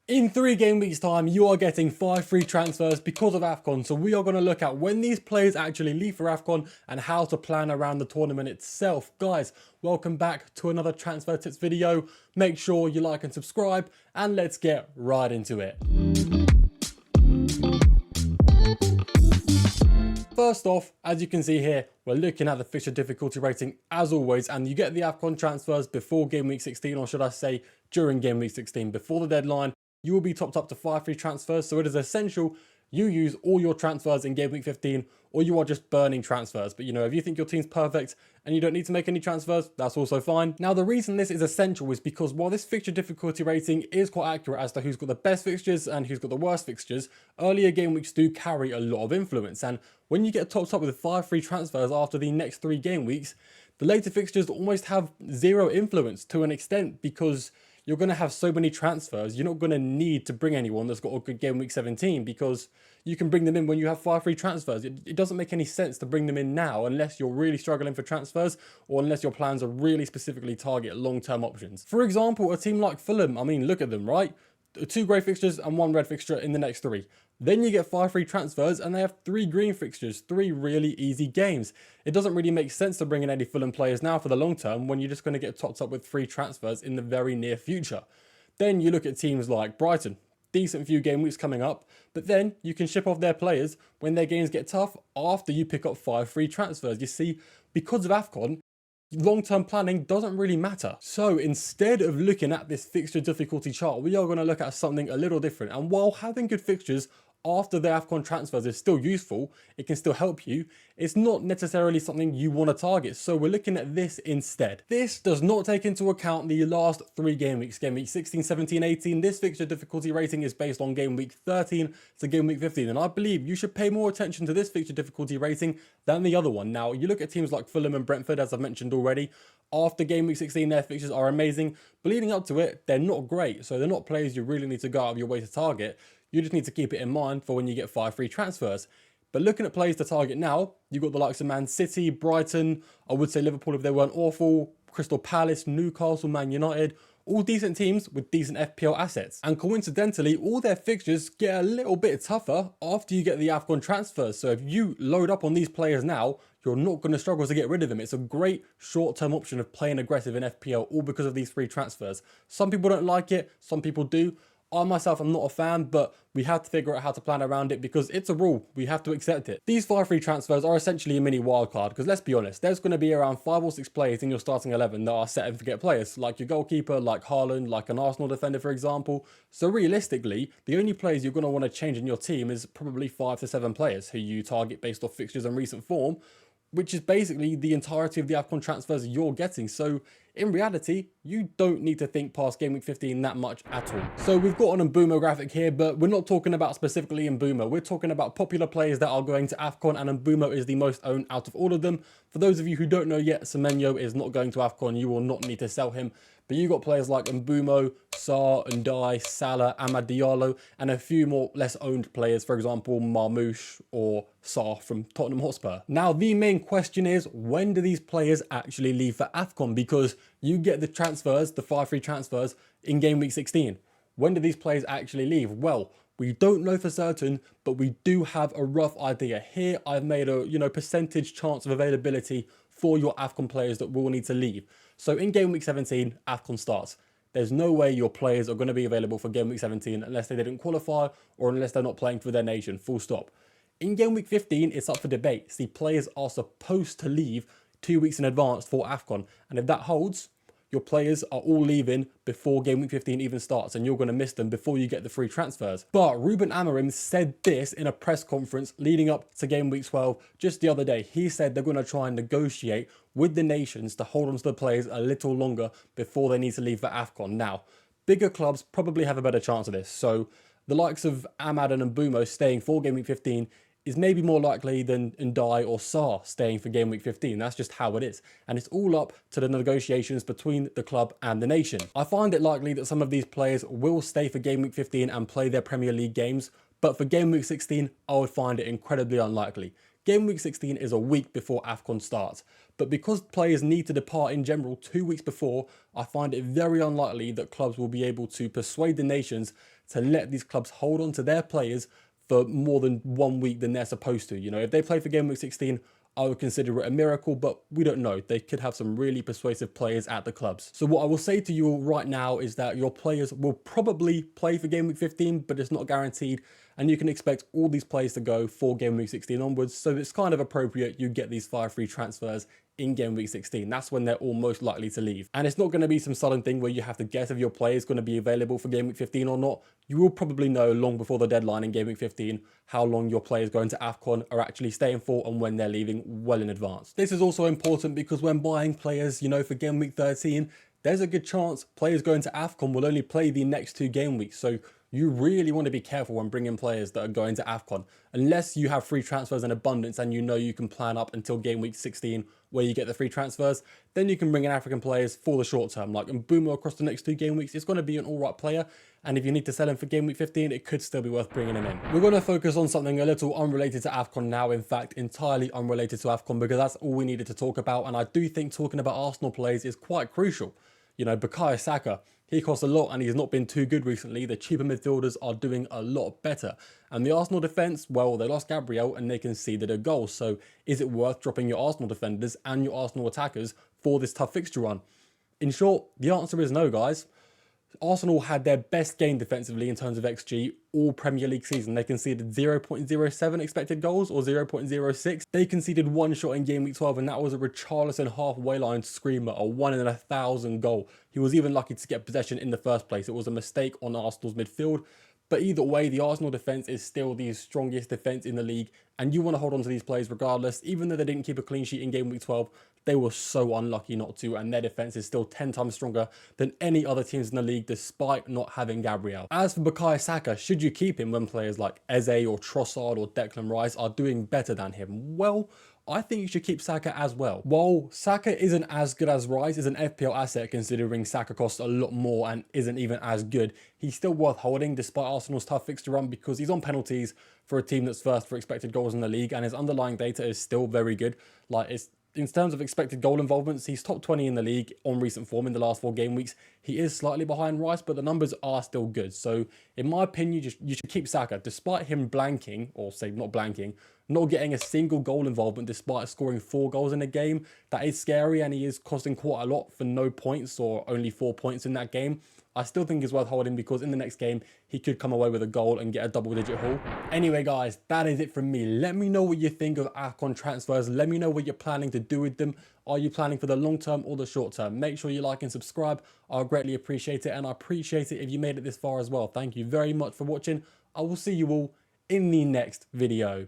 In 3 game weeks time, you are getting 5 free transfers because of AFCON. So we are going to look at when these players actually leave for AFCON and how to plan around the tournament itself. Guys, welcome back to another transfer tips video. Make sure you like and subscribe, and let's get right into it. First off, as you can see here, we're looking at the fixture difficulty rating as always, and you get the AFCON transfers before game week 16, or should I say during game week 16, before the deadline. You will be topped up to 5 free transfers, so it is essential you use all your transfers in game week 15, or you are just burning transfers. But you know, if you think your team's perfect and you don't need to make any transfers, that's also fine. Now, the reason this is essential is because while this fixture difficulty rating is quite accurate as to who's got the best fixtures and who's got the worst fixtures, earlier game weeks do carry a lot of influence. And when you get topped up with 5 free transfers after the next 3 game weeks, the later fixtures almost have zero influence to an extent, because you're going to have so many transfers. You're not going to need to bring anyone that's got a good game week 17, because you can bring them in when you have 5 free transfers. It doesn't make any sense to bring them in now unless you're really struggling for transfers, or unless your plans are really specifically target long-term options. For example, a team like Fulham, I mean, look at them, right? 2 grey fixtures and 1 red fixture in the next 3. Then you get 5 free transfers and they have 3 green fixtures, 3 really easy games. It doesn't really make sense to bring in any Fulham players now for the long term when you're just going to get topped up with 3 transfers in the very near future. Then you look at teams like Brighton. Decent few game weeks coming up, but then you can ship off their players when their games get tough after you pick up 5 free transfers. You see, because of AFCON, long-term planning doesn't really matter. So instead of looking at this fixture difficulty chart, we are going to look at something a little different. And while having good fixtures after the AFCON transfers is still useful, it can still help you, it's not necessarily something you want to target. So we're looking at this instead. This does not take into account the last 3 game weeks, game week 16, 17, 18. This fixture difficulty rating is based on game week 13 to game week 15. And I believe you should pay more attention to this fixture difficulty rating than the other one. Now, you look at teams like Fulham and Brentford, as I've mentioned already. After game week 16, their fixtures are amazing, but leading up to it, they're not great. So they're not players you really need to go out of your way to target. You just need to keep it in mind for when you get 5 free transfers. But looking at players to target now, you've got the likes of Man City, Brighton, I would say Liverpool if they weren't awful, Crystal Palace, Newcastle, Man United, all decent teams with decent FPL assets. And coincidentally, all their fixtures get a little bit tougher after you get the AFCON transfers. So if you load up on these players now, you're not going to struggle to get rid of them. It's a great short-term option of playing aggressive in FPL, all because of these free transfers. Some people don't like it, some people do. I myself am not a fan, but we have to figure out how to plan around it because it's a rule. We have to accept it. These 5 free transfers are essentially a mini wildcard, because let's be honest, there's going to be around 5 or 6 players in your starting 11 that are set and forget players, like your goalkeeper, like Haaland, like an Arsenal defender, for example. So realistically, the only players you're going to want to change in your team is probably 5 to 7 players who you target based off fixtures and recent form, which is basically the entirety of the AFCON transfers you're getting. So in reality, you don't need to think past game week 15 that much at all. So we've got an Mbeumo graphic here, but we're not talking about specifically Mbeumo. We're talking about popular players that are going to AFCON, and Mbeumo is the most owned out of all of them. For those of you who don't know yet, Semenyo is not going to AFCON. You will not need to sell him. But you got players like Mbeumo, Sarr, Ndai, Salah, Amad Diallo, and a few more less owned players, for example, Marmoush or Sarr from Tottenham Hotspur. Now, the main question is, when do these players actually leave for AFCON? Because you get the transfers, the 5 free transfers, in game week 16. When do these players actually leave? Well, we don't know for certain, but we do have a rough idea. Here, I've made a percentage chance of availability for your AFCON players that will need to leave. So in game week 17, AFCON starts. There's no way your players are going to be available for game week 17 unless they didn't qualify or unless they're not playing for their nation, full stop. In game week 15, it's up for debate. See, players are supposed to leave 2 weeks in advance for AFCON. And if that holds, your players are all leaving before game week 15 even starts, and you're going to miss them before you get the free transfers. But Ruben Amorim said this in a press conference leading up to game week 12 just the other day. He said they're going to try and negotiate with the nations to hold on to the players a little longer before they need to leave for AFCON. Now, bigger clubs probably have a better chance of this. So the likes of Amad and Mbeumo staying for game week 15 is maybe more likely than Ndai or Sarr staying for game week 15. That's just how it is. And it's all up to the negotiations between the club and the nation. I find it likely that some of these players will stay for game week 15 and play their Premier League games, but for game week 16, I would find it incredibly unlikely. Game week 16 is a week before AFCON starts, but because players need to depart in general 2 weeks before, I find it very unlikely that clubs will be able to persuade the nations to let these clubs hold on to their players for more than 1 week than they're supposed to. You know, if they play for Game Week 16, I would consider it a miracle, but we don't know. They could have some really persuasive players at the clubs. So what I will say to you all right now is that your players will probably play for Game Week 15, but it's not guaranteed. And you can expect all these players to go for Game Week 16 onwards. So it's kind of appropriate you get these 5 free transfers in Game Week 16. That's when they're all most likely to leave. And it's not going to be some sudden thing where you have to guess if your player is going to be available for Game Week 15 or not. You will probably know long before the deadline in Game Week 15 how long your players going to AFCON are actually staying for and when they're leaving well in advance. This is also important because when buying players, you know, for Game Week 13, there's a good chance players going to AFCON will only play the next 2 game weeks. So you really want to be careful when bringing players that are going to AFCON. Unless you have free transfers in abundance and you know you can plan up until Game Week 16 where you get the free transfers, then you can bring in African players for the short term. Like Mbeumo across the next 2 game weeks, it's going to be an alright player. And if you need to sell him for Game Week 15, it could still be worth bringing him in. We're going to focus on something a little unrelated to AFCON now. In fact, entirely unrelated to AFCON because that's all we needed to talk about. And I do think talking about Arsenal players is quite crucial. You know, Bukayo Saka, he costs a lot and he's not been too good recently. The cheaper midfielders are doing a lot better. And the Arsenal defence, well, they lost Gabriel and they conceded a goal. So is it worth dropping your Arsenal defenders and your Arsenal attackers for this tough fixture run? In short, the answer is no, guys. Arsenal had their best game defensively in terms of XG all Premier League season. They conceded 0.07 expected goals or 0.06. They conceded 1 shot in Game Week 12 and that was a Richarlison halfway line screamer, a 1 in 1,000 goal. He was even lucky to get possession in the first place. It was a mistake on Arsenal's midfield. But either way, the Arsenal defence is still the strongest defence in the league and you want to hold on to these players regardless. Even though they didn't keep a clean sheet in Game Week 12, they were so unlucky not to, and their defence is still 10 times stronger than any other teams in the league despite not having Gabriel. As for Bukayo Saka, should you keep him when players like Eze or Trossard or Declan Rice are doing better than him? Well, I think you should keep Saka as well. While Saka isn't as good as Rice is an FPL asset considering Saka costs a lot more and isn't even as good, he's still worth holding despite Arsenal's tough fixture run because he's on penalties for a team that's first for expected goals in the league and his underlying data is still very good. Like in terms of expected goal involvements, he's top 20 in the league on recent form in the last 4 game weeks. He is slightly behind Rice, but the numbers are still good. So in my opinion, you should keep Saka despite him blanking, or say not blanking, not getting a single goal involvement despite scoring 4 goals in a game. That is scary and he is costing quite a lot for no points or only 4 points in that game. I still think it's worth holding because in the next game, he could come away with a goal and get a double-digit haul. Anyway, guys, that is it from me. Let me know what you think of AFCON transfers. Let me know what you're planning to do with them. Are you planning for the long term or the short term? Make sure you like and subscribe. I'll greatly appreciate it, and I appreciate it if you made it this far as well. Thank you very much for watching. I will see you all in the next video.